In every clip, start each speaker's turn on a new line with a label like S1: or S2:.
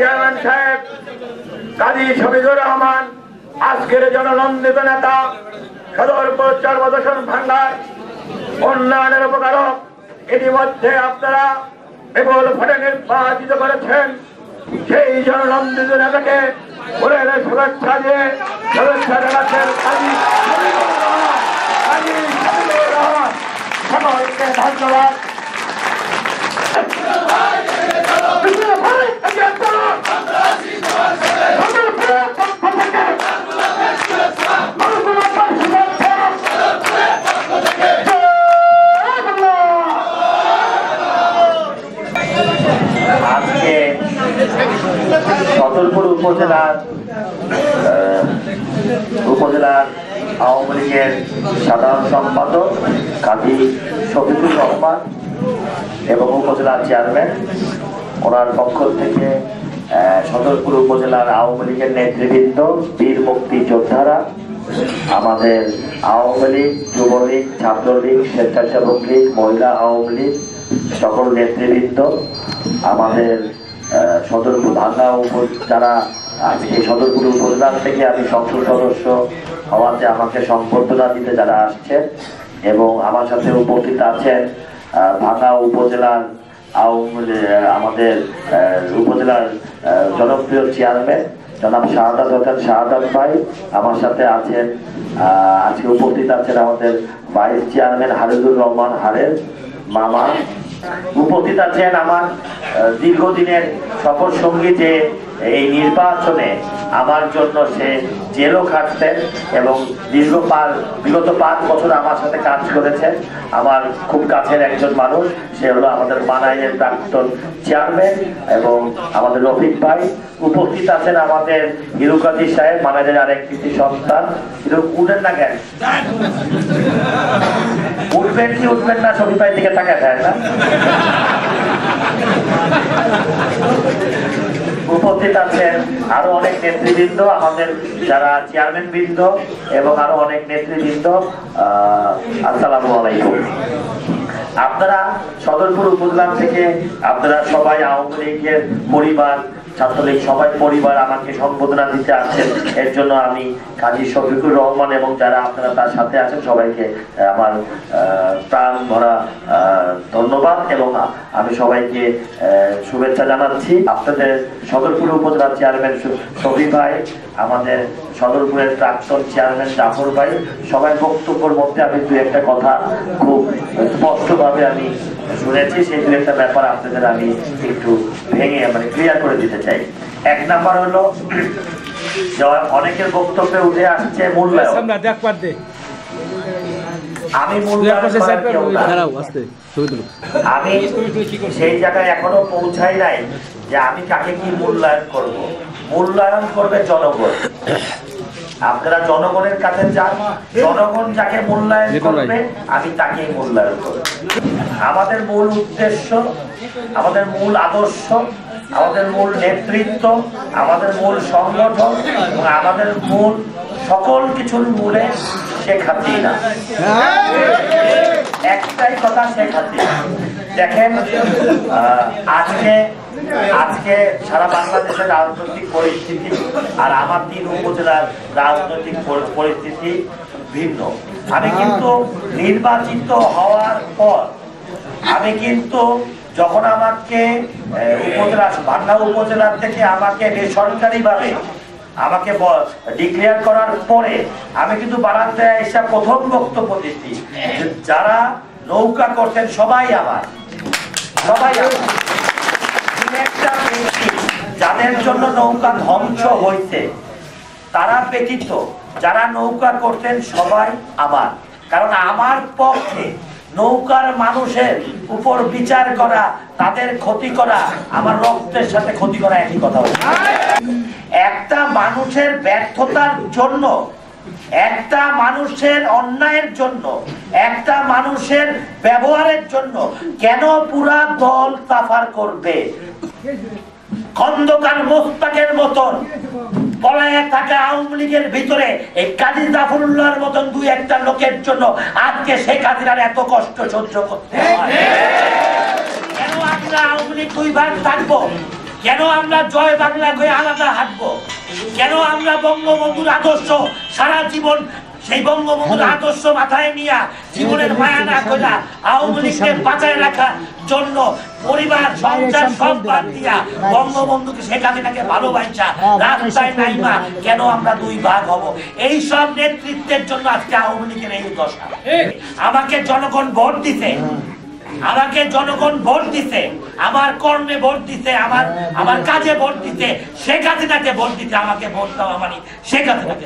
S1: Chairman সাহেব কাজী শফিকুর রহমান, আজকের জননন্দিত নেতা, সদরপুর চর্মদর্শন ভাঙ্গার উন্নয়নের উপকারক, ইতিমধ্যে আপনারা বিপুল ভোটে নির্বাচিত করেছেন। সেই জননন্দিত নেতাকে ফুলের শুভেচ্ছা দিয়ে শুভেচ্ছা জানাচ্ছেন কাজী শফিকুর রহমান। সকলকে ধন্যবাদ।
S2: আজকে সদরপুর উপজেলার আওয়ামী লীগের সাধারণ সম্পাদক কাজী শফিকুর রহমান এবং উপজেলার চেয়ারম্যান, ওনার পক্ষ থেকে সদরপুর উপজেলার আওয়ামী লীগের নেতৃবৃন্দ, বীর মুক্তি যোদ্ধারা, আমাদের আওয়ামী লীগ, যুবলীগ, ছাত্রলীগ, স্বেচ্ছাসেবক লীগ, মহিলা আওয়ামী লীগ সকল নেতৃবৃন্দ, আমাদের সদরপুর ভাঙ্গা যারা এই সদরপুর উপজেলা থেকে আমি সংসদ সদস্য হওয়াতে আমাকে সম্বর্ধনা দিতে যারা আসছেন, এবং আমার সাথে উপস্থিত আছেন ভাঙ্গা উপজেলার আমাদের উপজেলার জনপ্রিয় চেয়ারম্যান জনাব শাহাদাত ভাই, আমার সাথে আছেন আজকে উপস্থিত আছেন আমাদের ভাইস চেয়ারম্যান হারিদুর রহমান হারের মামা, উপস্থিত আছেন আমার দীর্ঘদিনের সফর সঙ্গী, যে এই নির্বাচনে আমার জন্য সে জেলও খাটতেন এবং বিগত 5 বছর আমার সাথে কাজ করেছেন, আমার খুব কাছের একজন মানুষ, সে হলো আমাদের মানাইয়ের প্রাক্তন চেয়ারম্যান এবং আমাদের রফিক ভাই। উপস্থিত আছেন আমাদের হিরু কাজী সাহেব, মানাইয়ের আরেক কৃতি সন্তান। উঠেন না কেন? উঠবেন কি উঠবেন না? শফিক ভাই দিকে তাকায় যায় না। উপস্থিত আছেন আরো অনেক নেতৃবৃন্দ, আমাদের যারা চেয়ারম্যান বৃন্দ এবং আরো অনেক নেতৃবৃন্দ। আসসালামু আলাইকুম। আপনারা সদরপুর উপজেলা থেকে আপনারা সবাই আওয়ামী লীগের পরিবার, ছাত্রলীগ সবাই পরিবার আমাকে সম্বোধনা দিতে আসছেন। এর জন্য আমি কাজী শফিকুর রহমান এবং যারা আপনারা তার সাথে আছেন সবাইকে আমার প্রাণ ভরা ধন্যবাদ এবং আমি সবাইকে শুভেচ্ছা জানাচ্ছি। আপনাদের সদরপুর উপজেলার চেয়ারম্যান শফি ভাই, আমাদের সদরপুরের প্রাক্তন চেয়ারম্যান জাফর ভাই, সবাই বক্তব্যের মধ্যে আমি 2-1টা কথা খুব স্পষ্টভাবে আমি শুনেছি। সেই 2-1টা ব্যাপার আপনাদের আমি একটু ভেঙে ক্লিয়ার করে দিতে চাই। 1 নাম্বার হলো, অনেকের বক্তব্যে উঠে আসছে মূল্যায়ন। আমি আমি সেই জায়গায় এখনো পৌঁছাই নাই যে আমি কাকে কি মূল্যায়ন করব। মূল্যায়ন করবে জনগণ। আপনারা জনগণের কাছে যান, জনগণ যাকে মূল্যায়ন করবে আমি তাকেই মূল্যায়ন করব। আমাদের মূল উদ্দেশ্য, আমাদের মূল আদর্শ, আমাদের মূল নেতৃত্ব, আমাদের মূল সংগঠন এবং আমাদের মূল সকল কিছুর মূলে শেখ হাসিনা। একটাই কথা, শেখ হাসিনা। দেখেন আজকে সারা বাংলাদেশের রাজনৈতিক পরিস্থিতি আর আমার 3 উপজেলার রাজনৈতিক পরিস্থিতি ভিন্ন। আমি কিন্তু নির্বাচিত হওয়ার পর আমি কিন্তু যখন আমাকে ভাঙ্গা উপজেলা থেকে আমাকে বেসরকারিভাবে আমাকে ডিক্লেয়ার করার পরে আমি কিন্তু বারান্দে এসে প্রথম বক্তব্য দিচ্ছি, যারা নৌকা করতেন সবাই আমার, যাদের জন্য নৌকা ধ্বংস হয়েছে তারা ব্যতীত যারা নৌকা করতেন সবাই আমার। কারণ আমার পক্ষে নৌকার মানুষের উপর বিচার করা, তাদের ক্ষতি করা, আমার রক্তের সাথে ক্ষতি করা একই কথা। একটা মানুষের ব্যর্থতার জন্য, একটা মানুষের অন্যায়ের জন্য, একটা মানুষের ব্যবহারের জন্য কেন পুরা দল সাফার করবে? খন্দকার মোস্তাকের মতন পলায়ে থাকা আওয়ামী লীগের ভিতরে এই কাজী জাফরুল্লাহর মতন 2-1টা লোকের জন্য আজকে শেখ হাসিনার এত কষ্ট সহ্য করতে হয়। কেন আমরা আওয়ামী লীগ 2 ভাগ থাকবো?
S3: কেন আমরা জয় বাংলা হয়ে আলাদা হাঁটবো? কেন আমরা বঙ্গবন্ধুর আদর্শ সারা জীবন সেই বঙ্গবন্ধুর আদর্শ মাথায় নিয়ে জীবনের মায়া না কইরা আওয়ামী লীগকে বাঁচায় রাখার জন্য পরিবার সংসার সব বাদ দিয়া বঙ্গবন্ধুকে শেখ হাসিনাকে ভালোবাসা রাস্তায় নাইমা কেন আমরা দুই ভাগ হব? এই সব নেতৃত্বের জন্য আজকে আওয়ামী লীগের এই দশা। আমাকে জনগণ ভোট দিতে, আমাকে জনগণ ভোট দিতে, আমার কর্মে ভোট দিতে, আমার কাজে ভোট দিতে, শেখ হাসিনাকে ভোট দিতে। আমাকে ভোট দেওয়া মানে শেখ হাসিনাকে।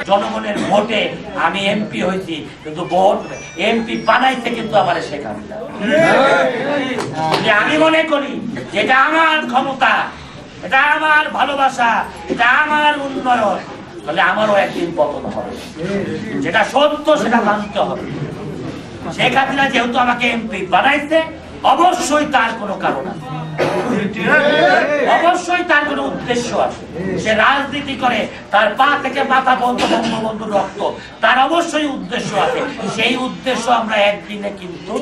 S3: জনগণের ভোটে আমি এমপি হয়েছি, কিন্তু ভোট এমপি বানাইছে কিন্তু আমার শেখ হাসিনা। আমি মনে করি যেটা আমার ক্ষমতা, এটা আমার ভালোবাসা, এটা আমার উন্নয়ন, তাহলে আমারও একদিন পতন হবে। যেটা সত্য সেটা মানতে হবে। শেখ হাসিনা যেহেতু আমাকে এমপি বানাইছে, অবশ্যই তার কোনো কারণ আছে, অবশ্যই তার কোনো উদ্দেশ্য আছে। সে রাজনীতি করে, তার পা থেকে মাথা পর্যন্ত বঙ্গবন্ধুর রক্ত, তার অবশ্যই উদ্দেশ্য আছে। সেই উদ্দেশ্য আমরা একদিনে কিন্তু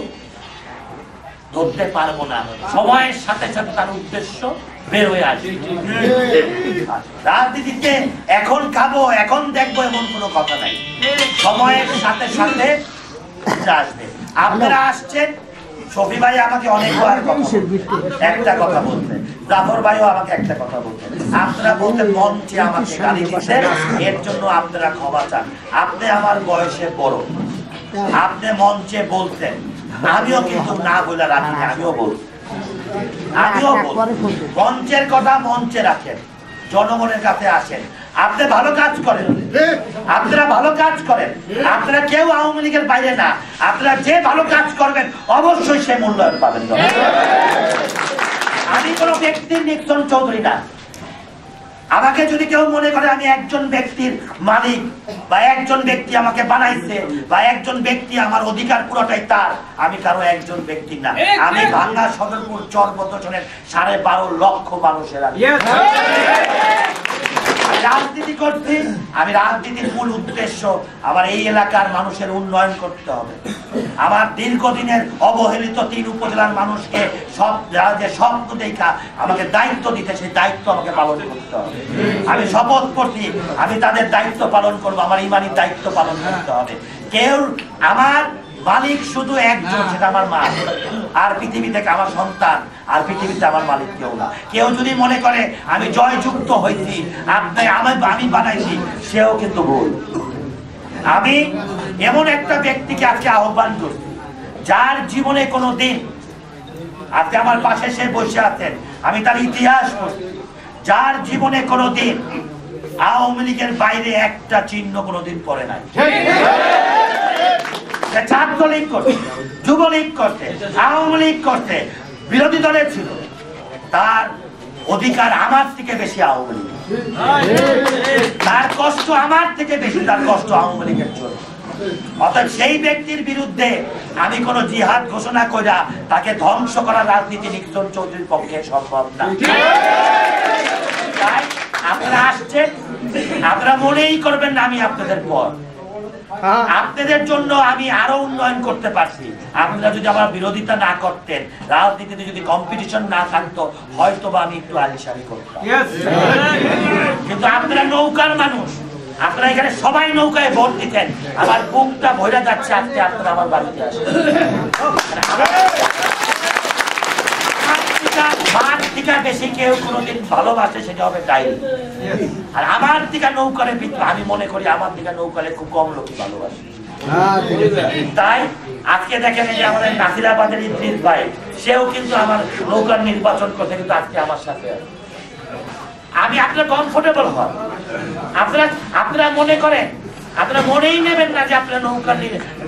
S3: ধরতে পারবো না, সময়ের সাথে সাথে তার উদ্দেশ্য বের হয়ে আসবে। রাজনীতিতে এখন খাবো এখন দেখবো এমন কোনো কথা নাই, সময়ের সাথে সাথে আসবে। আপনারা আসছেন, শফি ভাই আমাকে অনেকবার একটা কথা বলতেন, জাফর ভাইও আমাকে একটা কথা বলতেন। আপনারা বলতেন মঞ্চে আমাকে গালি দিচ্ছেন, এর জন্য আপনারা ক্ষমা চান। আপনি আমার বয়সে বড়, আপনি মঞ্চে বলতেন, আমিও কিন্তু না বলে রাখি, আমিও বলছি, মঞ্চের কথা মঞ্চে রাখেন, জনগণের কাছে আসেন। আপনি ভালো কাজ করেন, আপনারা ভালো কাজ করেন, আপনারা কেউ আওয়ামী লীগের বাইরে না। আপনারা যে ভালো কাজ করবেন অবশ্যই সে মূল্যায়ন পাবেন। আমি কোনো ব্যক্তির নিক্সন চৌধুরী না। আমাকে যদি কেউ মনে করে আমি একজন ব্যক্তির মালিক, বা একজন ব্যক্তি আমাকে বানাইছে, বা একজন ব্যক্তি আমার অধিকার পুরোটাই তার, আমি কারো একজন ব্যক্তি না। আমি ভাঙ্গা সদরপুর চর বদলের 12.5 লক্ষ মানুষের রাজনীতি করছি। আমি রাজনীতির মূল উদ্দেশ্য আমার এই এলাকার মানুষের উন্নয়ন করতে হবে। আমার দীর্ঘদিনের অবহেলিত 3 উপজেলার মানুষকে যে স্বপ্ন দেখা আমাকে দায়িত্ব দিতে, সেই দায়িত্ব আমাকে পালন করতে হবে। আমি শপথ করছি আমি তাদের দায়িত্ব পালন করবো, আমার ইমানি দায়িত্ব পালন করতে হবে। কেউ আমার মালিক শুধু একজন, সেটা আমার মা। আর পৃথিবী থেকে আমার সন্তান, আর পৃথিবীতে আমার মালিক কেউ না। কেউ যদি মনে করে আমি জয়যুক্ত হয়েছি, আমি বানাইছি, সেও কিন্তু ভুল। আমি এমন একটা ব্যক্তিকে আজকে আহ্বান করছি, যার জীবনে কোনো দিন, আজকে আমার পাশে সে বসে আছেন, আমি তার ইতিহাস করছি, যার জীবনে কোনো দিন আওয়ামী লীগের বাইরে একটা চিহ্ন কোনোদিন পড়ে নাই। ছাত্রলীগ করতে, যুবলীগ করতে, আওয়ামী লীগ করতে, বিরোধী দলে ছিল, তার অধিকার আমার থেকে বেশি আওয়ামী লীগ, তার কষ্ট আমার থেকে বেশি, তার কষ্ট আওয়ামী লীগের জন্য। অর্থাৎ সেই ব্যক্তির বিরুদ্ধে আমি কোন জিহাদ ঘোষণা কইরা তাকে ধ্বংস করার রাজনীতি নিক্সন চৌধুরীর পক্ষে সম্ভব না। তাই আপনারা আসছেন, আপনারা মনেই করবেন না আমি আপনাদের পর, আপনাদের জন্য আমি আরো উন্নয়ন করতে পারছি। আপনারা যদি আমার বিরোধিতা না করতেন, রাজনীতিতে যদি কম্পিটিশন না থাকতো, হয়তো বা আমি একটু আলিশানি করতাম। কিন্তু আপনারা নৌকার মানুষ, আপনারা এখানে সবাই নৌকায় ভোট দিতেন। আমার বুকটা ভরে যাচ্ছে আজকে আপনারা আমার বাড়িতে আসেন। আমার থেকে বেশি কেউ কোনোদিন ভালোবাসে, সেটা হবে ডাইরি। আর আমার দিকে নৌকারে আমি মনে করি আমার দিকে নৌকারে খুব কম লোকই ভালোবাসে। তাই আজকে দেখেন যে আমাদের নাসিরাবাদের ইদ্রিস ভাই, সেও কিন্তু আমার নৌকার নির্বাচন করতে, কিন্তু আজকে আমার সাথে আমি আপনারা কমফোর্টেবল হন। আপনারা মনে করেন, আপনারা মনেই নেবেন না যে আপনারা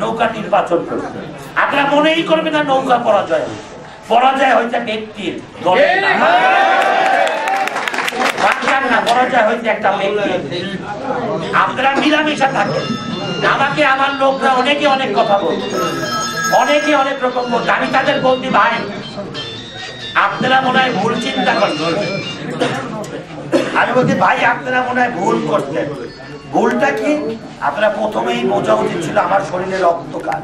S3: নৌকার নির্বাচন করছেন। আপনারা মনেই করবেন না নৌকা পরাজয় হয়েছে। পরাজয় হয়েছে ব্যক্তির, দলের না, পরাজয় হয়েছে একটা ব্যক্তি। আপনারা মিলামিশা থাকেন। আমাকে আমার লোকরা অনেকে অনেক কথা বলছে, অনেকে অনেক রকম বলছে। আমি তাদের বলছি, ভাই আপনারা মনে হয় ভুল চিন্তা করছেন। আমি বলছি, ভাই আপনারা মনে হয় ভুল করছেন। ভুলটা কি? আপনারা প্রথমেই বোঝা উচিত ছিল আমার শরীরে রক্ত কাজ।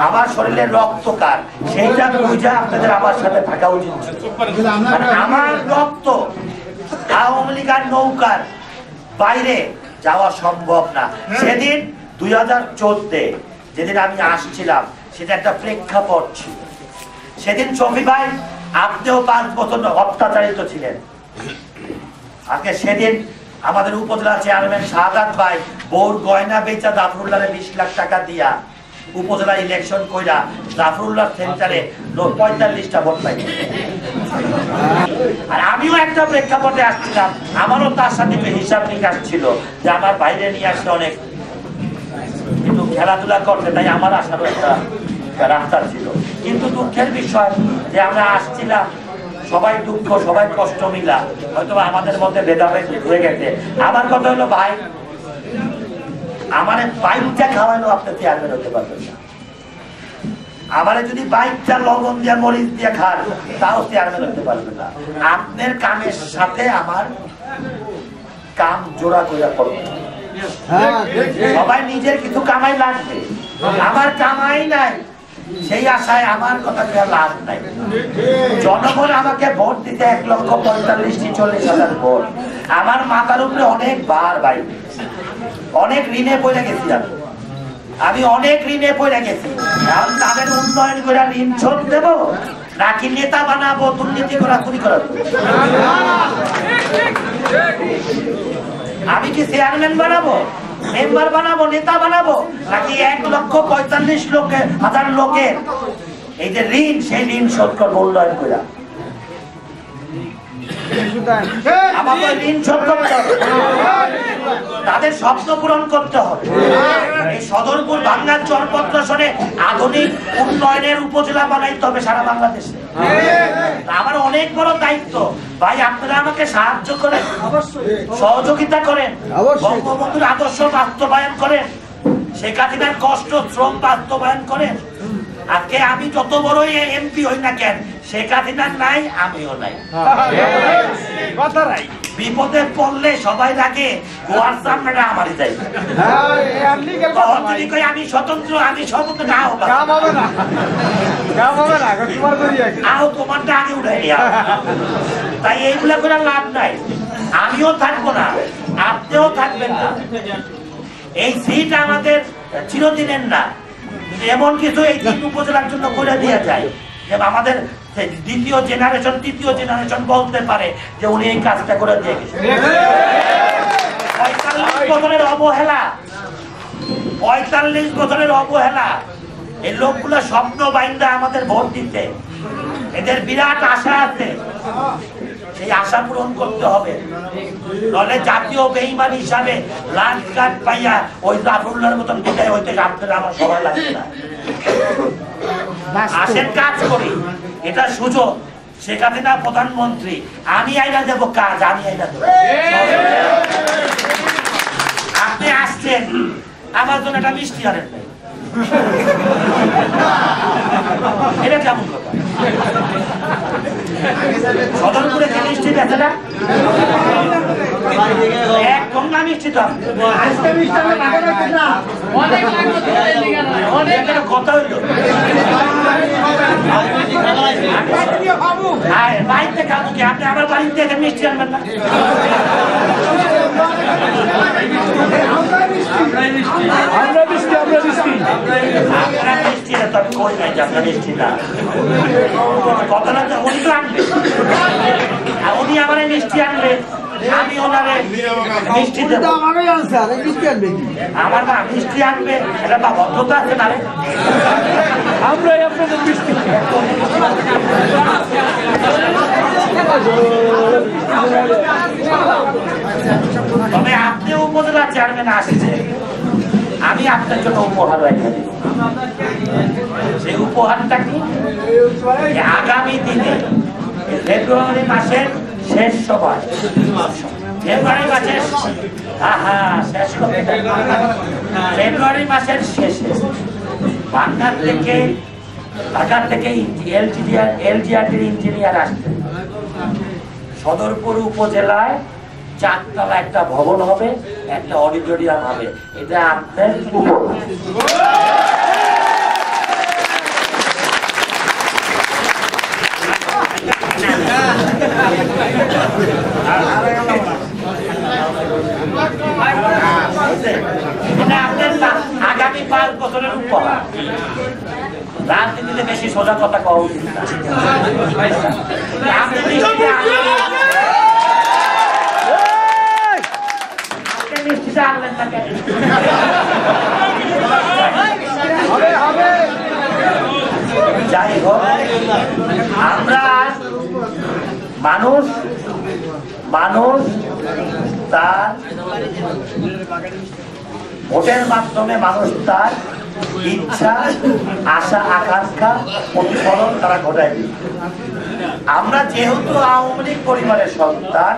S3: আমার শরীরে রক্ত কার সেইটা বুঝে আপনাদের আমার সাথে থাকা উচিত। আমার রক্ত আওয়ামী লীগের নৌকার বাইরে যাওয়া সম্ভব না। সেদিন 2014 যেদিন আমি আসছিলাম সেটা একটা প্রেক্ষাপট ছিল। সেদিন শফি ভাই আপনিও 5 বছর অত্যাচারিত ছিলেন। আজকে সেদিন আমাদের উপজেলা চেয়ারম্যান শাহাদাত ভাই বউর গয়না বেচা জাফরুল্লাহরে 20 লাখ টাকা দিয়া উপজেলা ইলেকশন কইরা জাফরুল্লাহ সেন্টারে 45টা ভোট পাই। আর আমিও একটা প্রেক্ষাপটে আসছিলাম, আমারও তার সাথে হিসাব নিকাশ ছিল যে আমার বাইরে নিয়ে আসলে অনেক কিন্তু খেলাধুলা করতে, তাই আমার আসারও একটা রাস্তা ছিল। কিন্তু দুঃখের বিষয় যে আমরা আসছিলাম সবাই দুঃখ সবাই কষ্ট মিলা, হয়তো আমাদের মধ্যে ভেদাভেদ হয়ে গেছে। আমার কথা হলো ভাই, আমার বাইকটা খাওয়ানো আপনি চেয়ারম্যান হতে পারবেন না। আমার যদি বাইকটা লবণ দিয়ে মরিচ দিয়ে খান তাও চেয়ারম্যান হতে পারবেন না। আপনার কামের সাথে আমার কাম জোড়া করে করবে। সবাই নিজের কিছু কামাই লাগবে, আমার কামাই নাই সেই আশায় আমার কথা লাভ নাই। জনগণ আমাকে ভোট দিতে 1,45,40,000 ভোট। আমার মাথার উপরে অনেক বার ভাই, অনেক ঋণে পড়ে গেছি আমি অনেক ঋণে পড়ে গেছি। এখন তাদের উন্নয়ন করে ঋণ শোধ দেব নাকি নেতা বানাবো দুর্নীতি করা চুরি করা? আমি কি চেয়ারম্যান বানাবো, মেম্বার বানাবো, নেতা বানাবো, নাকি 1,45,000 লোকের এই যে ঋণ সেই ঋণ শোধ করবো উন্নয়ন করে? আমাকে ঋণ শোধ করতে হবে, তাদের স্বপ্ন পূরণ করতে হবে। এই সদরপুর ভাঙ্গার চরপত্র শোনে আধুনিক উন্নয়নের উপজেলা বানাইতে হবে সারা বাংলাদেশে। আমার অনেক বড় দায়িত্ব ভাই, আপনারা আমাকে সাহায্য করেন, সহযোগিতা করেন, বঙ্গবন্ধুর আদর্শ বাস্তবায়ন করেন, শেখ হাসিনার কষ্ট শ্রম বাস্তবায়ন করেন। আজকে আমি যত বড় এমপি হই না কেন, শেখ হাসিনা নাই আমিও নাই। বিপদে পড়লে সবাই লাগে গোয়ার সামনে আমারই যাই। আমি স্বতন্ত্র, আমি স্বতন্ত্র না আও তোমারটা আগে উঠে, তাই এইগুলা করে লাভ নাই। আমিও থাকবো না, আপনিও থাকবেন না। এই সিট আমাদের চিরদিনের না, এমন কিছু এই 3 উপজেলার জন্য করে দেওয়া যায় যে আমাদের দ্বিতীয় জেনারেশন তৃতীয় জেনারেশন বলতে পারে যে উনি এই কাজটা করে দিয়ে গেছেন। 45 বছরের অবহেলা, 45 বছরের অবহেলা, এই লোকগুলো স্বপ্ন বাইন্দা আমাদের ভোট দিতে, এদের বিরাট আশা আছে, সেই আশা পূরণ করতে হবে। নলে জাতীয় বেঈমান হিসাবে লাল কার্ড পাইয়া ওই জাফরুল্লাহর মতন বিদায় হইতে আপনারা আমার সবাই লাগবে না। আসেন কাজ করি, এটা সুযোগ। শেখ হাসিনা প্রধানমন্ত্রী, আমি আইনা দেবো কাজ, আমি আইনা দেবো। আপনি আসছেন আমার জন্য একটা মিষ্টি আনেন, এটা কেমন কথা? সদরপুরে যে মিষ্টি বেঁচে না, এক কমলা মিষ্টি তো কথা হইল বাড়িতে খাবো কি? আপনি আমার বাড়িতে মিষ্টি আনবেন না? উনি আমার মিষ্টি আনবে, আমি ওনারে মিষ্টি দেবো। আমার না মিষ্টি আনবে, এটা বা ভদ্রতা আছে না? আমরাই আপনাদের মিষ্টি। তবে আপনি উপজেলা চেয়ারম্যান আসছে, আমি আপনার জন্য উপহার রেখে দিই। সেই উপহারটা কি? আগামী দিনে ফেব্রুয়ারি মাসের শেষ সভায়, ফেব্রুয়ারি মাসের শেষ ফেব্রুয়ারি মাসের শেষে ঢাকা থেকে এলজিআরটির ইঞ্জিনিয়ার আসবে। সদরপুর উপজেলায় 4 তলা একটা ভবন হবে, একটা অডিটোরিয়াম হবে। এটা আপনার উপহার। হওয়া উচিত না। যাই হোক, আমরা মানুষ তার ভোটের মাধ্যমে মানুষ তার ইচ্ছা, আশা, আকাঙ্ক্ষা, প্রতিফলন তারা ঘটায় দিচ্ছে। আমরা যেহেতু আওয়ামী লীগ পরিবারের সন্তান,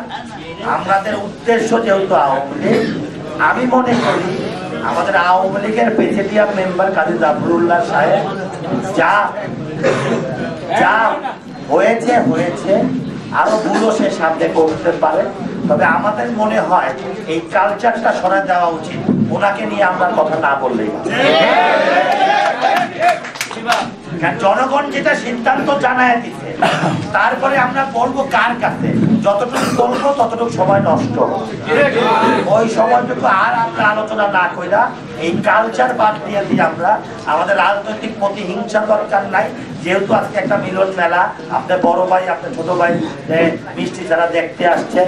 S3: আমাদের উদ্দেশ্য যেহেতু আওয়ামী লীগ, আমি মনে করি আমাদের আওয়ামী লীগের প্রেসিডিয়াম মেম্বার কাজী জাফরুল্লাহ সাহেব যা হয়েছে আরো ভুলও সে সামনে করতে পারে। তবে আমাদের মনে হয় এই কালচারটা সরে দেওয়া উচিত, ওনাকে নিয়ে আমরা কথা না বললেই। জনগণ যেটা সিদ্ধান্ত জানায় দিচ্ছে, তারপরে আমরা বলবো কার কাছে, যতটুকু বলবো ততটুকু সময় নষ্ট, ওই সময়টুকু আর আমরা আলোচনা না কইরা এই কালচার বাদ দিয়ে আমরা আমাদের রাজনৈতিক প্রতিহিংসা দরকার নাই। যেহেতু আজকে একটা মিলন মেলা, আপনার বড় ভাই আপনার ছোট ভাই মিষ্টি যারা দেখতে আসছে,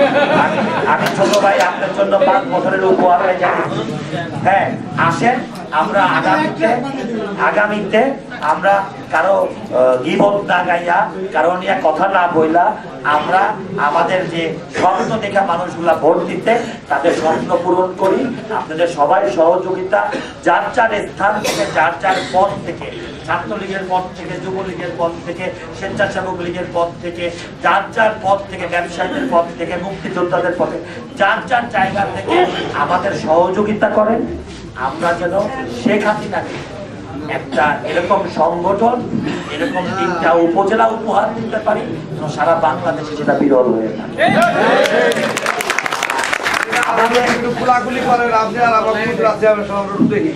S3: আমি ছোট ভাই আপনার জন্য 5 বছরের উপহার হয়ে যাই। হ্যাঁ, আসেন, আমরা আগামীতে আমরা কারো গীবত না গাইয়া, কারো নিয়ে কথা না বইলা, আমরা আমাদের যে স্বপ্ন দেখা মানুষগুলা ভোট দিতে, তাদের স্বপ্ন পূরণ করি। আপনাদের সবাই সহযোগিতা, যার যার স্থান থেকে, যার যার পদ থেকে, ছাত্রলীগের পদ থেকে, যুবলীগের পদ থেকে, স্বেচ্ছাসেবক লীগের পদ থেকে, যার যার পদ থেকে, ব্যবসায়ীদের পদ থেকে, মুক্তিযোদ্ধাদের পদে, যার যার জায়গা থেকে আমাদের সহযোগিতা করেন। আমরা যেন শেখ হাসিনাকে একটা এরকম সংগঠন, এরকম 3টা উপজেলা উপহার দিতে পারি, সারা বাংলাদেশে সেটা বিরল হয়ে থাকে।
S4: খোলাখুলি করেন আপনি, আর আমার দেখি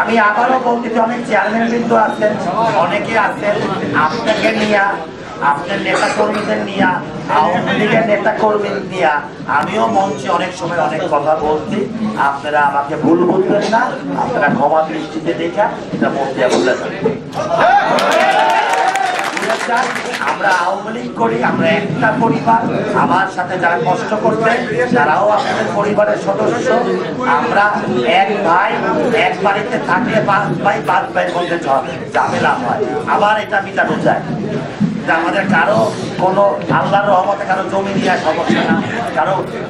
S3: আমি আবারও বলতেছি, অনেক চেয়ারম্যান কিন্তু আছেন, অনেকে আছেন, আপনাকে নিয়ে, আপনার নেতা কর্মীদের নিয়ে, আওয়ামী লীগের নেতা কর্মী নিয়ে আমিও মঞ্চে অনেক সময় অনেক কথা বলছি। আপনারা আমাকে ভুল বুঝবেন না, আপনারা ক্ষমা দৃষ্টিতে দেখা এটা মন দিয়ে বলে আমরা আওয়ামী লীগ করি, আমরা একটা পরিবার। আমার সাথে যারা কষ্ট করবে তারাও আমাদের পরিবারের সদস্য। আমরা এক ভাই, এক বাড়িতে থাকলে 5 ভাইয়ের মধ্যে ঝামেলা হয়, আবার এটা মিটানো যায়। আমাদের কারো কোনো আল্লাহর রহমতে কারো জমি নিয়ে সমস্যা না,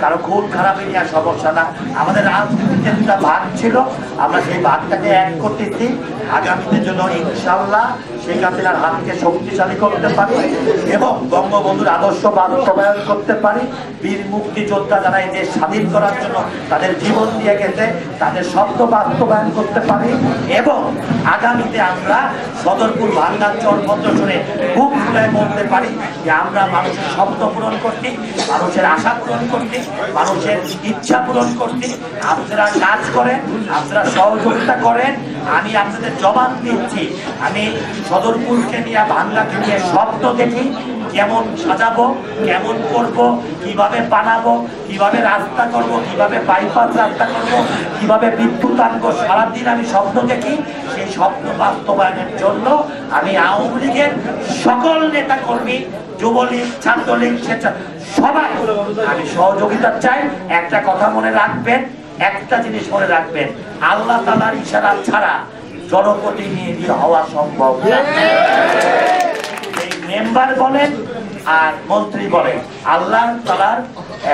S3: কারো খুন খারাপি নিয়ে সমস্যা না। আমাদের রাজনীতিতে 2টা ভাগ ছিল, আমরা সেই ভাগটাকে এক করতেছি। আগামীদের জন্য ইনশাআল্লাহ শেখ হাসিনার হাতকে শক্তিশালী করতে পারি এবং বঙ্গবন্ধুর আদর্শ বাস্তবায়ন করতে পারি। বীর মুক্তিযোদ্ধা যারা এই দেশ স্বাধীন করার জন্য তাদের জীবন দিয়ে গেছে, তাদের স্বপ্ন বাস্তবায়ন করতে পারি এবং আগামীতে আমরা সদরপুর ভাঙ্গার চরপত্র শুনে খুব খুলায় বলতে পারি যে আমরা মানুষের স্বপ্ন পূরণ করছি, মানুষের আশা পূরণ করছি, মানুষের ইচ্ছা পূরণ করছি। আপনারা কাজ করেন, আপনারা সহযোগিতা করেন, আমি আপনাদের জবাব দিচ্ছি। আমি সদরপুরকে নিয়ে, ভাঙ্গাকে নিয়ে স্বপ্ন দেখি, কেমন সাজাবো, কেমন করবো, কিভাবে বানাবো, কিভাবে রাস্তা করব, কিভাবে বাইপাস রাস্তা করব, কিভাবে বিদ্যুৎ আনবো, সারাদিন আমি স্বপ্ন দেখি। সেই স্বপ্ন বাস্তবায়নের জন্য আমি আওয়ামী লীগের সকল নেতা কর্মী, যুবলীগ, ছাত্রলীগ, সবাই আমি সহযোগিতা চাই। একটা কথা মনে রাখবেন, একটা জিনিস মনে রাখবেন, আল্লাহ তাআলার ইশারা ছাড়া জনপ্রতিনিধি হওয়া সম্ভব না। এই মেম্বার বলেন আর মন্ত্রী বলেন, আল্লাহ তাআলার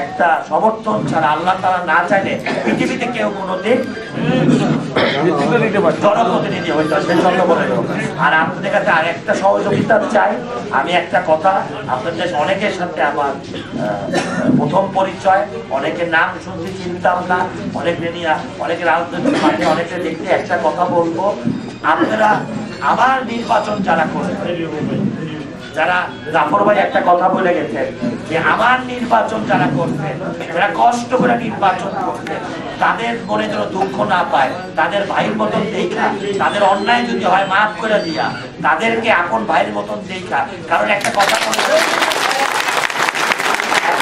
S3: একটা সমর্থন ছাড়া, আল্লাহ তাআলা না চাইলে পৃথিবীতে কেউ কোনোদিন জনপ্রতিনিধি হইতে হবে। সেজন্য বলে দেবো। আর আপনাদের কাছে আর একটা সহযোগিতা চাই। আমি একটা কথা, আপনাদের অনেকের সাথে আমার প্রথম পরিচয়, অনেকের নাম শুনতে চিনতাম না, অনেকে নিয়ে, অনেকের রাজনৈতিক মাঠে অনেকে দেখতে। একটা কথা বলবো, আপনারা আমার নির্বাচন যারা করবেন, যারা জাফর ভাই একটা কথা বলে গেছেন যে আমার নির্বাচন যারা করবেন, যারা কষ্ট করে নির্বাচন করবেন, তাদের মনে যেন দুঃখ না পায়, তাদের ভাইয়ের মতন দেখা, তাদের অন্যায় যদি হয় মাফ করে দিয়া, তাদেরকে আপন ভাইয়ের মতন দেখা। কারণ একটা কথা বলে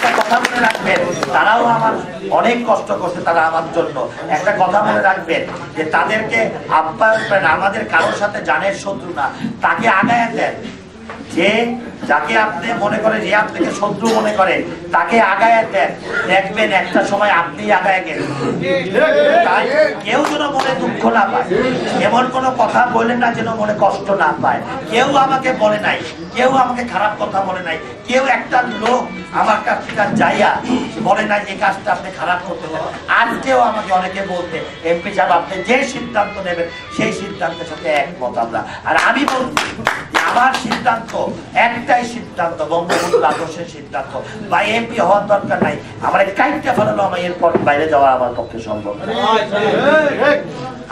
S3: একটা কথা মনে রাখবেন, তারাও আমার অনেক কষ্ট করছে, তারা আমার জন্য একটা কথা মনে রাখবেন যে তাদেরকে আপ্যায়ন করেন, আমাদের কারোর সাথে জানের শত্রু না, তাকে আগায় দেন। যে যাকে আপনি মনে করেন যে আপনাকে শত্রু মনে করেন তাকে আগায় দেন, দেখবেন একটা সময় আপনি আগায় গেলেন। তাই কেউ যেন মনে দুঃখ না পায়, এমন কোনো কথা বললেন না যেন মনে কষ্ট না পায়। কেউ আমাকে বলে নাই, কেউ আমাকে খারাপ কথা বলে নাই, কেউ একটা লোক আমার কাছ থেকে যাইয়া বলে নাই যে কাজটা আপনি খারাপ করতে চান। আজকেও আমাকে অনেকে বলতে এমপি সাহেব আপনি যে সিদ্ধান্ত নেবেন সেই সিদ্ধান্তের সাথে একমত আমরা। আর আমি বলছি আমার সিদ্ধান্ত একটাই সিদ্ধান্ত, বঙ্গবন্ধুর আদর্শের সিদ্ধান্ত। বা এমপি হওয়ার দরকার নাই, আমার কাইটটা ফেলালো, আমার এরপর বাইরে যাওয়া আমার পক্ষে সম্ভব না,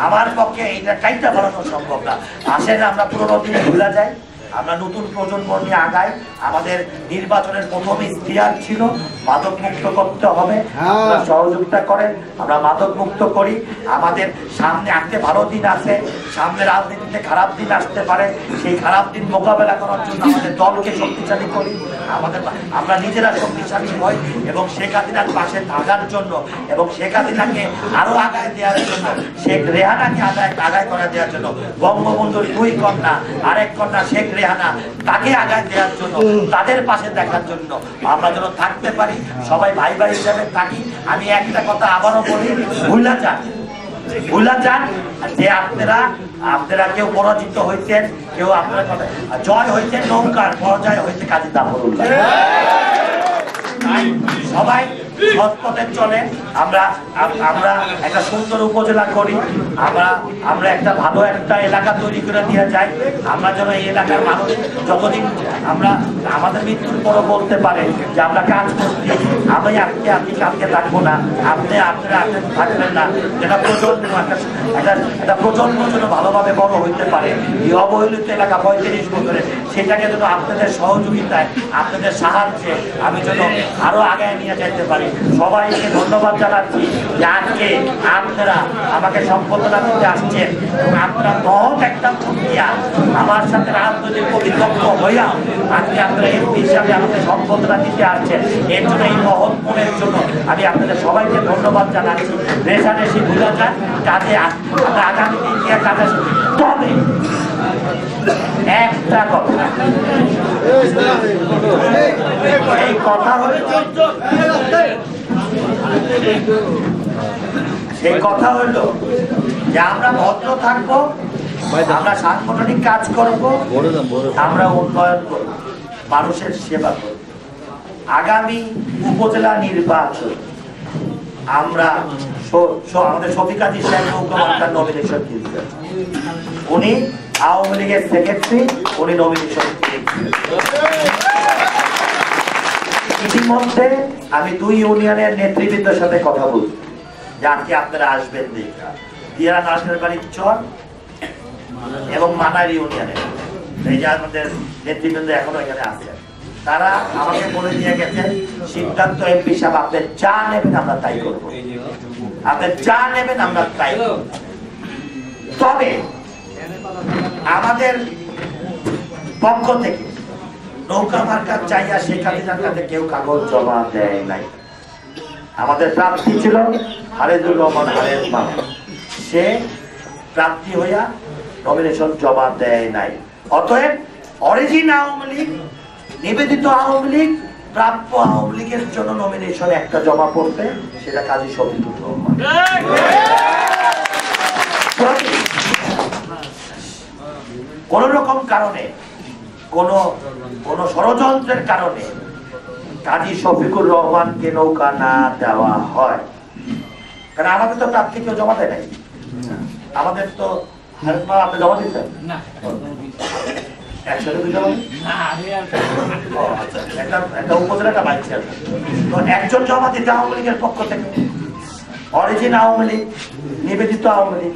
S3: আমার পক্ষে এইটা কাইটটা ফেলানো সম্ভব না। আসেন আমরা পুরোনো দিনে ভুলা যাই, আমরা নতুন প্রজন্ম নিয়ে আগাই। আমাদের নির্বাচনের প্রথম ইশতেহার ছিল মাদক মুক্ত করতে হবে, আপনারা সহযোগিতা করেন, আমরা মাদক মুক্ত করি। আমাদের সামনে আসতে ভালো দিন আছে, সামনে রাজনীতিতে খারাপ দিন আসতে পারে, সেই খারাপ দিন মোকাবেলা করার জন্য আমাদের দলকে শক্তিশালী করি, আমরা নিজেরা শক্তিশালী হই এবং শেখ হাসিনার পাশে থাকার জন্য এবং শেখ হাসিনাকে আরো আগায় দেওয়ার জন্য, শেখ রেহানাকে আগায় করে দেওয়ার জন্য, বঙ্গবন্ধুর 2 কন্যা, আরেক কন্যা শেখ রেহানা, তাকে আগায় দেওয়ার জন্য, তাদের পাশে দেখার জন্য আমরা যেন থাকতে পারি, সবাই ভাই ভাই হিসাবে থাকি। আমি একটা কথা আবারও বলি, ভুলা যান যে আপনারা কেউ পরাজিত হইতেন, কেউ আপনারা জয় হইতেন নৌকার, পরাজয় হইতে কাজী জাফরুল্লাহ। সবাই সৎ পথে চলে, আমরা একটা সুন্দর উপজেলা করি, আমরা একটা ভালো একটা এলাকা তৈরি করে দিয়ে যাই। আমরা যেন এই এলাকার মানুষ যতদিন আমরা আমাদের মৃত্যুর পরও বলতে পারে যে আমরা কাজ করছি, আমি আপনি কালকে থাকবো না, আপনারা থাকবেন না, যেটা প্রজন্ম একটা প্রজন্ম যেন ভালোভাবে বড় হইতে পারে। এই অবহেলিত এলাকা 35 বছরে, সেটাকে যেন আপনাদের সহযোগিতায়, আপনাদের সাহায্যে আমি যেন আরো আগে নিয়ে যেতে পারি। সবাইকে ধন্যবাদ জানাচ্ছি যে আজকে আপনারা আমাকে সম্বোধনা দিতে আসছেন এবং আপনারা মহৎ একটা প্রক্রিয়া আমার সাথে রাজনৈতিক প্রতিপক্ষ হইয়া আজকে আপনারা এমপি হিসাবে আমাকে সম্বোধনা দিতে আসছেন। এর জন্য এই মহৎ মনের জন্য আমি আপনাদের সবাইকে ধন্যবাদ জানাচ্ছি। রেশারেশি ভুলে যান, কাজে আমরা আগামী দিন নিয়ে কাজে। তবে একটা কথা, এই কথা হলো সেই কথা হইলো যে আমরা ভদ্র থাকবো, আমরা সাংগঠনিক কাজ করব, আমরা উন্নয়ন করব, মানুষের সেবা করব। আগামী উপজেলা নির্বাচন আমরা আমাদের শফিক কাজী সাহেব নৌকা নমিনেশন দিয়েছেন, উনি আওয়ামী লীগের সেক্রেটারি, উনি নমিনেশন দিয়েছেন। ইতিমধ্যে আমি 2 ইউনিয়নের নেতৃবৃন্দের সাথে কথা বলছি যে আজকে আপনারা আসবেন দেখা দিয়ারা নার্সের বাড়ির চর এবং মানার ইউনিয়নে, এই যে আমাদের নেতৃবৃন্দ এখনো এখানে আছে, তারা আমাকে বলে দিয়ে গেছেন সিদ্ধান্ত এমপি সাহেব আপনি যা নেবেন আমরা তাই করবো, আপনি যা নেবেন আমরা তাই করবো। তবে আমাদের পক্ষ থেকে নৌকা মার্কার চাইয়া শেখ হাসিনার কাছে কেউ কাগজ জমা দেয় নাই। আমাদের প্রার্থী ছিল খালেদুর রহমান খালেদ মামা, সে প্রার্থী হইয়া নমিনেশন জমা দেয় নাই। অতএব অরিজিন আওয়ামী লীগ, নিবেদিত আওয়ামী লীগ, প্রাপ্য আওয়ামী লীগের জন্য নমিনেশন একটা জমা পড়বে, সেটা কাজী শফিকুর রহমান। কোন রকম কারণে, কোন ষড়যন্ত্রের কারণে কাজী শফিকুর রহমানকে নৌকা না দেওয়া হয়, কারণ আমাদের তো প্রার্থী কেউ জমা দেয় নাই, আমাদের তো আপনি জমা দিতেন একসাথে একটা উপজেলাটা বাড়ছে, তো একজন জমা দিতে আওয়ামী লীগের পক্ষ থেকে, অরিজিন আওয়ামী লীগ, নিবেদিত আওয়ামী লীগ।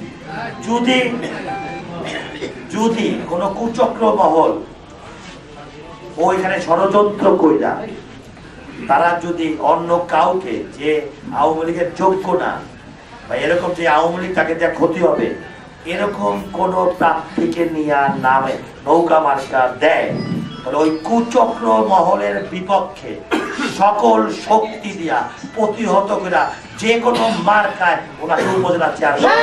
S3: যদি কোন কুচক্র মহল ওইখানে ষড়যন্ত্র কইরা তারা যদি অন্য কাউকে, যে আওয়ামী লীগের যোগ্য না বা এরকম যে আওয়ামী লীগ তাকে যা ক্ষতি হবে, এরকম কোন প্রার্থীকে নিয়ে নামে নৌকা মার্কা দেয়, তাহলে ওই কুচক্র মহলের বিপক্ষে সকল শক্তি দিয়া প্রতিহত করে যে কোনো মার্কায় ওনাকে উপজেলা চেয়ারম্যান।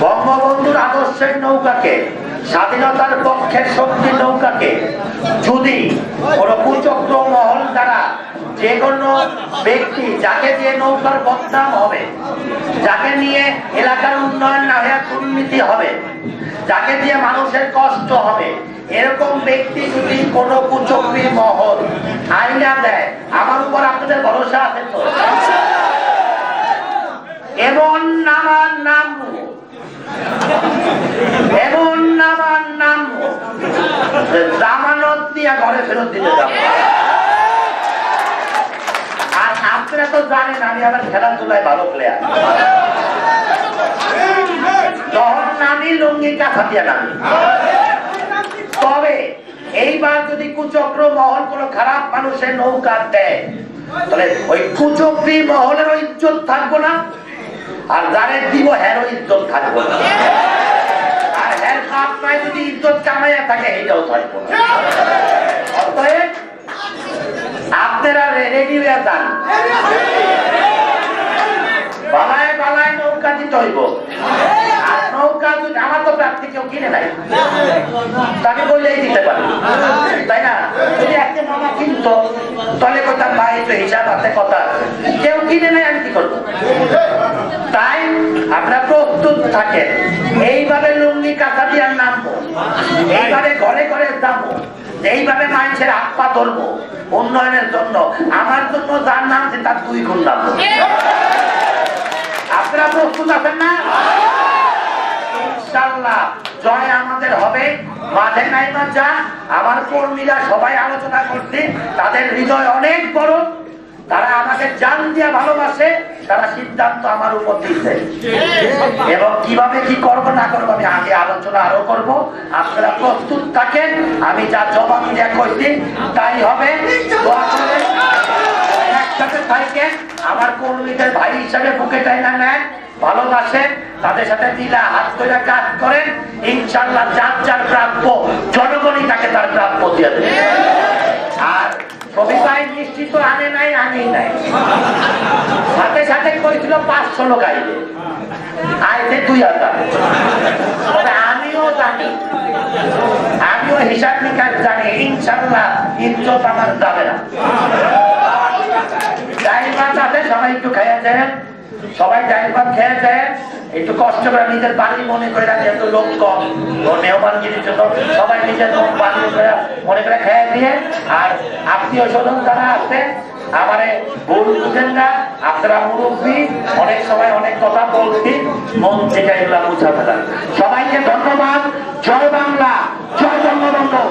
S2: বঙ্গবন্ধুর আদর্শের নৌকাকে, স্বাধীনতার পক্ষের শক্তির নৌকাকে যদি কোন কুচক্র মহল দ্বারা যে কোনো ব্যক্তি যাকে দিয়ে নৌকার বদনাম হবে, যাকে নিয়ে এলাকার উন্নয়ন না হয়ে দুর্নীতি হবে, যাকে দিয়ে মানুষের কষ্ট হবে, এরকম ব্যক্তি যদি কোন কুচক্রী মহল আইনা দেয়, আমার উপর আপনাদের ভরসা আছে তো? এমন নামার নাম জামানত দিয়ে ঘরে ফেরত দিতে যাবো। আর আপনারা তো জানেন আমি আবার খেলাধুলায় ভালো প্লেয়ার। তখন নামি লুঙ্গি কাঁথা দিয়ে নামি। তবে এইবার যদি কুচক্র মহল কোন খারাপ মানুষের নৌকা দেয়, তাহলে ওই কুচক্রী মহলেরও ইজ্জত থাকবো না, আর যারে দিব হেরও ইজ্জত থাকবো না, আর হের আপনার যদি ইজ্জত কামাইয়া থাকে এটাও থাকবো না। অতএব আপনারা রেডি হয়ে যান, বালায় বালায় নৌকা দিতে হইব। আর নৌকা যদি আমার তো প্রার্থী কেউ কিনে নাই, তাকে বললেই দিতে পারি, তাই না? যদি একটা মামা কিনতো তাহলে কথা ভাই তো হিসাব আছে, কথা কেউ কিনে নেই, আমি কি করবো? তাই আমরা প্রস্তুত থাকেন। এইভাবে লুঙ্গি কাঁথা দিয়ে নামবো, এইভাবে ঘরে ঘরে যাবো, এইভাবে মানুষের হাত পা ধরবো উন্নয়নের জন্য। আমার জন্য যার নামছে তার 2 গুণ নামবো। আপনারা প্রস্তুত আছেন না? ইনশাআল্লাহ জয় আমাদের হবে। মাঠে নাইমা যা আমার কর্মীরা সবাই আলোচনা করছে, তাদের হৃদয় অনেক বড়, তারা আমাকে জান দিয়া ভালোবাসে, তারা সিদ্ধান্ত আমার উপর দিচ্ছে। এবং কিভাবে কি করবো না করবো আমি আগে আলোচনা আরো করব। আপনারা প্রস্তুত থাকেন, আমি যা জবাব দেয়া করছি তাই হবে। দোয়া করবেন, একসাথে থাকেন, আমার কর্মীদের ভাই হিসাবে বুকে টাইনা নেন, ভালোবাসেন, তাদের সাথে মিলা হাত ধরে কাজ করেন। ইনশাআল্লাহ যার যার প্রাপ্য জনগণই তাকে তার প্রাপ্য দিয়ে দেবে। আর সবিতায় নিশ্চিত আনে নাই, আনেই নাই, সাথে সাথে করেছিল 500 লোক আইবে, আইতে 2000। তবে আমিও জানি, আমিও হিসাব নিকাশ জানি, ইনশাআল্লাহ ইজ্জত আমার যাবে না। ডাইল ভাত আছে, সবাই একটু খেয়ে যায়, সবাই ডাইল ভাত খেয়ে যায়, একটু কষ্ট করে নিজের বাড়ি মনে করে, যেহেতু লোক কম মেহমানগিরির জন্য সবাই নিজের বাড়ি মনে করে খেয়ে দিয়ে। আর আত্মীয় স্বজন যারা আছে আমারে ভুল বুঝেন না, আপনারা মুরব্বী, অনেক সময় অনেক কথা বলছি, মন থেকে এগুলা বুঝাতে পারেন। সবাইকে ধন্যবাদ। জয় বাংলা, জয় বঙ্গবন্ধু।